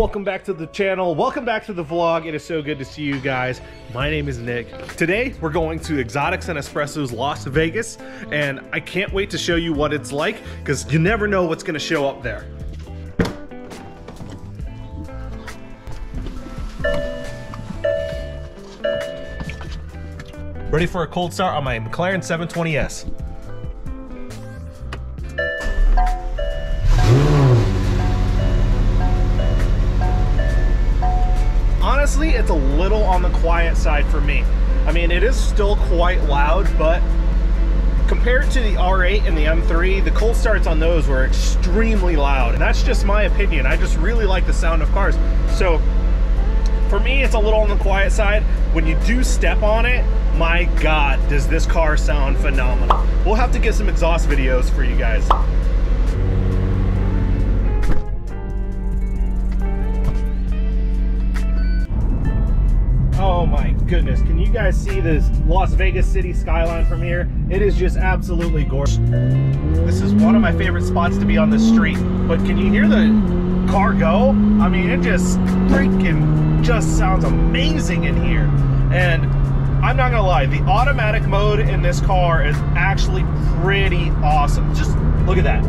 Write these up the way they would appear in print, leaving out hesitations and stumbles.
Welcome back to the channel. Welcome back to the vlog. It is so good to see you guys. My name is Nick. Today we're going to Exotics and Espressos Las Vegas, and I can't wait to show you what it's like because you never know what's going to show up there. Ready for a cold start on my McLaren 720S. Honestly, it's a little on the quiet side for me. I mean, it is still quite loud, but compared to the R8 and the M3, the cold starts on those were extremely loud. And that's just my opinion. I just really like the sound of cars. So for me, it's a little on the quiet side. When you do step on it, my God, does this car sound phenomenal. We'll have to get some exhaust videos for you guys. Oh my goodness, can you guys see this Las Vegas city skyline from here? It is just absolutely gorgeous. This is one of my favorite spots to be on this street, but can you hear the car go? I mean, it just freaking just sounds amazing in here. And I'm not gonna lie, the automatic mode in this car is actually pretty awesome. Just look at that.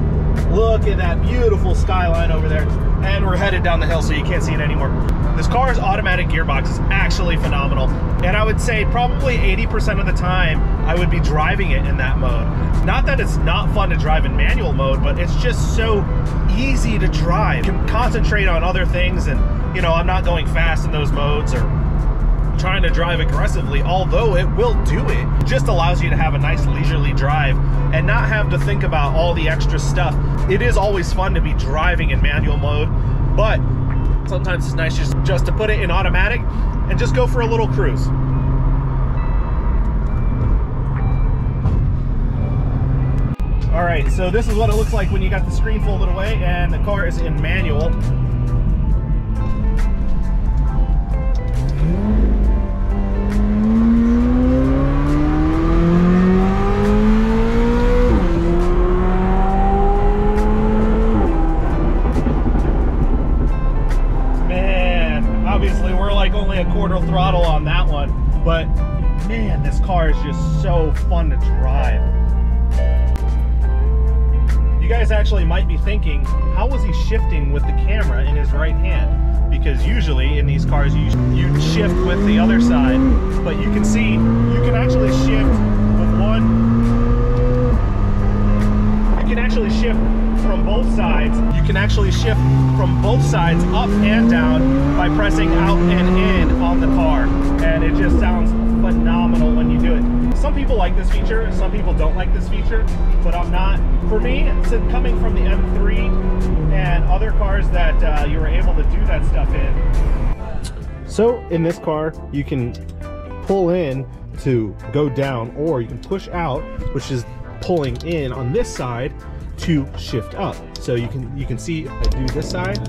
Look at that beautiful skyline over there. And we're headed down the hill so you can't see it anymore. This car's automatic gearbox is actually phenomenal. And I would say probably 80% of the time I would be driving it in that mode. Not that it's not fun to drive in manual mode, but it's just so easy to drive. You can concentrate on other things, and you know, I'm not going fast in those modes or trying to drive aggressively, although it will do it. It just allows you to have a nice leisurely drive and not have to think about all the extra stuff. It is always fun to be driving in manual mode, but sometimes it's nice just to put it in automatic and just go for a little cruise. All right, so this is what it looks like when you got the screen folded away and the car is in manual. Obviously, we're like only a quarter throttle on that one, but man, this car is just so fun to drive. You guys actually might be thinking, how was he shifting with the camera in his right hand? Because usually in these cars, you shift with the other side, but you can see, you can actually shift with one. You can actually shift from both sides. You can actually shift from both sides up and down by pressing out and in on the car, and it just sounds phenomenal when you do it. Some people like this feature, some people don't like this feature, but I'm not. For me, coming from the M3 and other cars that you were able to do that stuff in. So in this car, you can pull in to go down, or you can push out, which is pulling in on this side to shift up. So you can see if I do this side,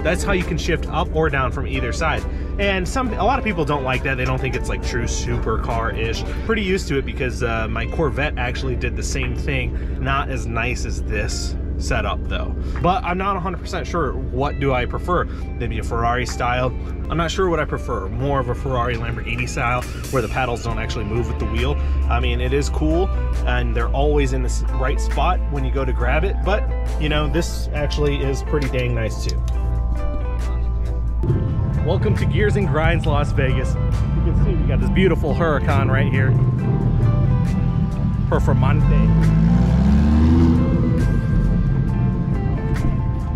that's how you can shift up or down from either side. And a lot of people don't like that. They don't think it's like true supercar-ish. Pretty used to it because my Corvette actually did the same thing. Not as nice as this setup though. But I'm not 100% sure what do I prefer. Maybe a Ferrari style. I'm not sure what I prefer. More of a Ferrari Lamborghini style where the paddles don't actually move with the wheel. I mean, it is cool and they're always in the right spot when you go to grab it, but you know, this actually is pretty dang nice too. Welcome to Gears and Grinds Las Vegas. You can see we got this beautiful Huracan right here. Performante.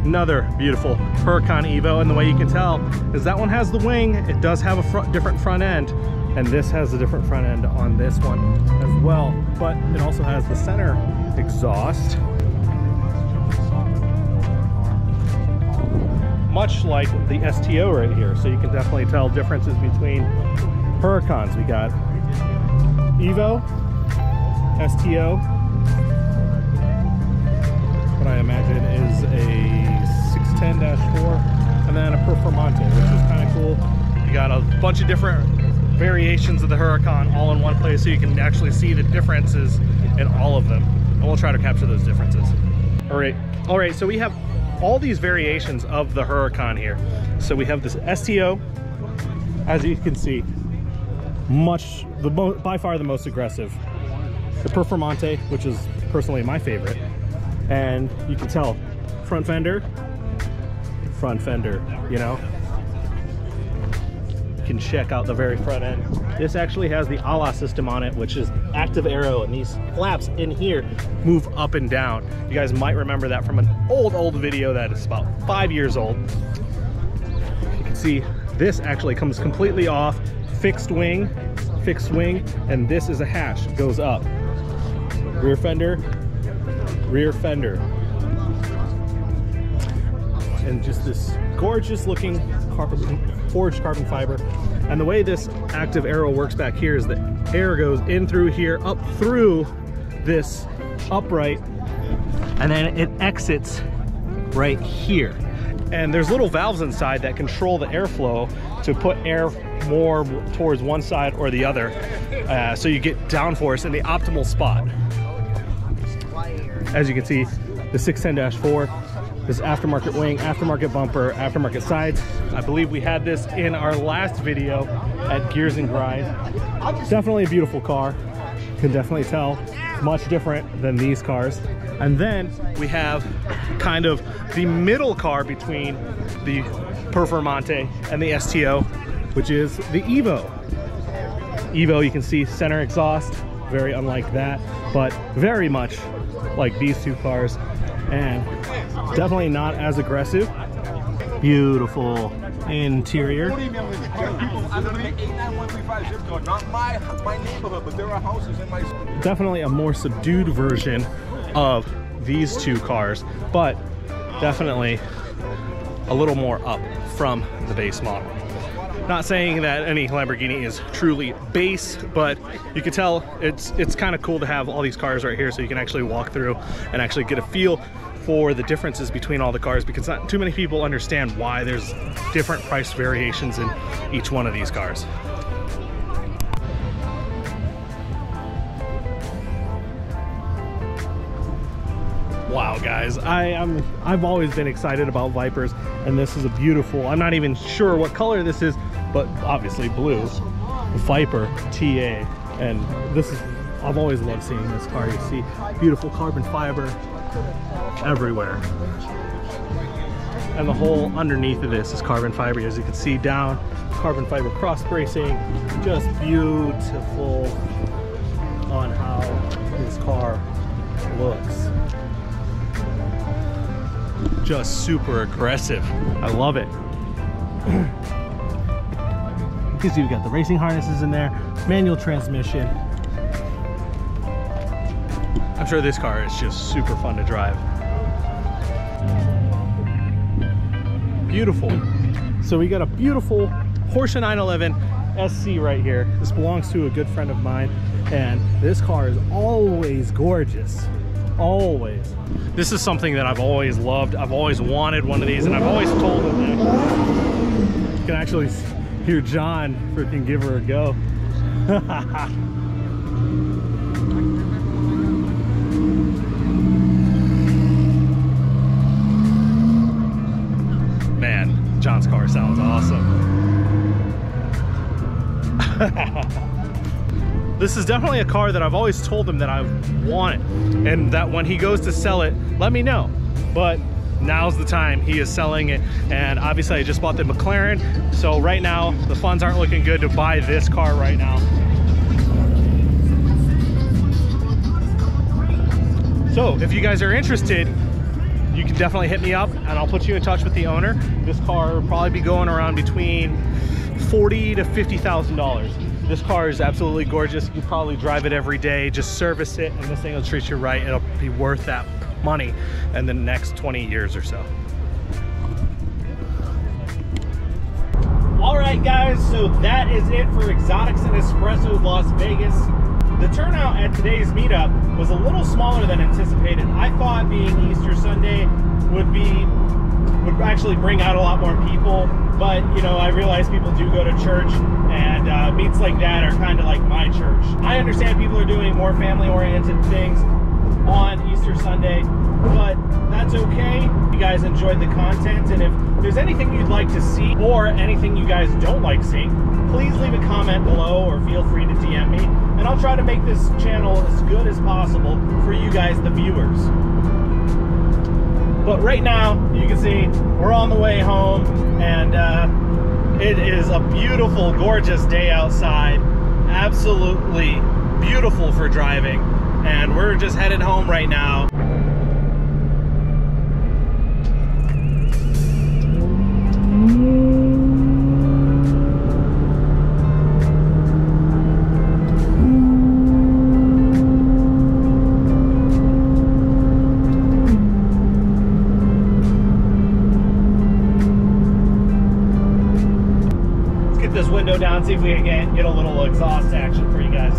Another beautiful Huracan Evo, and the way you can tell is that one has the wing. It does have a different front end, and this has a different front end on this one as well, but it also has the center exhaust, much like the STO right here. So you can definitely tell differences between Huracans. We got Evo, STO, what I imagine is a 610-4, and then a Performante, which is kind of cool. You got a bunch of different variations of the Huracan all in one place, so you can actually see the differences in all of them, and we'll try to capture those differences. All right, so we have all these variations of the Huracan here. So we have this STO, as you can see, by far the most aggressive. The Performante, which is personally my favorite, and you can tell front fender, you know. You can check out the very front end. This actually has the AUDI system on it, which is active aero, and these flaps in here move up and down. You guys might remember that from an old video that is about 5 years old. You can see this actually comes completely off, fixed wing, and this is a hash, goes up. Rear fender, and just this gorgeous looking forged carbon fiber. And the way this active aero works back here is the air goes in through here, up through this upright, and then it exits right here. And there's little valves inside that control the airflow to put air more towards one side or the other, so you get downforce in the optimal spot. As you can see, the 610-4, this aftermarket wing, aftermarket bumper, aftermarket sides. I believe we had this in our last video at Gears and Grind. Definitely a beautiful car. Can definitely tell, much different than these cars. And then we have kind of the middle car between the Performante and the STO, which is the Evo. Evo, you can see center exhaust, very unlike that, but very much like these two cars, and definitely not as aggressive. Beautiful interior. Definitely a more subdued version of these two cars, but definitely a little more up from the base model. Not saying that any Lamborghini is truly base, but you can tell it's kind of cool to have all these cars right here, so you can actually walk through and actually get a feel for the differences between all the cars, because not too many people understand why there's different price variations in each one of these cars. Wow, guys, I've always been excited about Vipers, and this is a beautiful, I'm not even sure what color this is, but obviously blue, Viper TA. And this is, I've always loved seeing this car. You see beautiful carbon fiber everywhere, and the whole underneath of this is carbon fiber, as you can see down, carbon fiber cross bracing. Just beautiful on how this car looks. Just super aggressive. I love it. You can see we've got the racing harnesses in there, manual transmission. I'm sure this car is just super fun to drive. Beautiful. So we got a beautiful Porsche 911 SC right here. This belongs to a good friend of mine, and this car is always gorgeous. Always. This is something that I've always loved. I've always wanted one of these, and I've always told him that. You can actually hear John freaking give her a go. Man, John's car sounds awesome. This is definitely a car that I've always told him that I want it, and that when he goes to sell it, let me know. But now's the time. He is selling it, and obviously I just bought the MCLAREN, so right now the funds aren't looking good to buy this car right now. So if you guys are interested, you can definitely hit me up and I'll put you in touch with the owner. This car will probably be going around between $40,000 to $50,000. This car is absolutely gorgeous. You probably drive it every day, just service it, and this thing will treat you right. It'll be worth that money in the next 20 years or so. All right, guys, so that is it for Exotics and Espressos Las Vegas. The turnout at today's meetup was a little smaller than anticipated. I thought being Easter Sunday would actually bring out a lot more people, but you know, I realize people do go to church, and meets like that are kind of like my church. I understand people are doing more family-oriented things, on Easter Sunday, but that's okay. You guys enjoyed the content, and if there's anything you'd like to see or anything you guys don't like seeing, please leave a comment below or feel free to DM me, and I'll try to make this channel as good as possible for you guys, the viewers. But right now, you can see we're on the way home, and it is a beautiful, gorgeous day outside. Absolutely beautiful for driving, and we're just headed home right now. This window down, see if we can get a little exhaust action for you guys.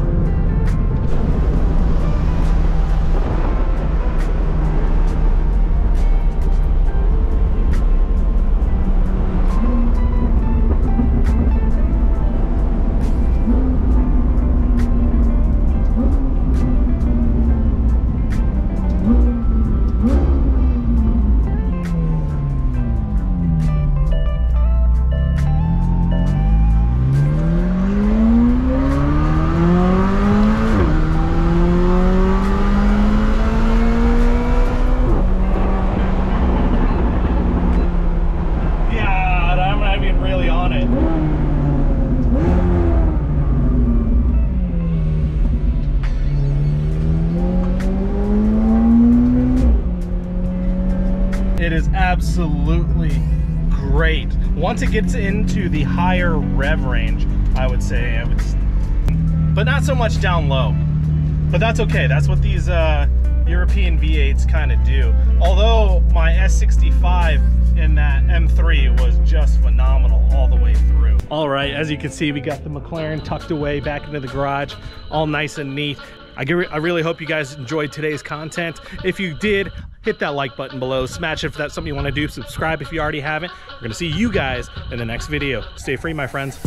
It is absolutely great. Once it gets into the higher rev range, I would say, but not so much down low. But that's okay. That's what these European V8s kind of do. Although my S65 in that M3 was just phenomenal all the way through. All right, as you can see, we got the McLaren tucked away back into the garage, all nice and neat. I really hope you guys enjoyed today's content. If you did, hit that like button below, smash it if that's something you want to do, subscribe if you already haven't. We're gonna see you guys in the next video. Stay free, my friends.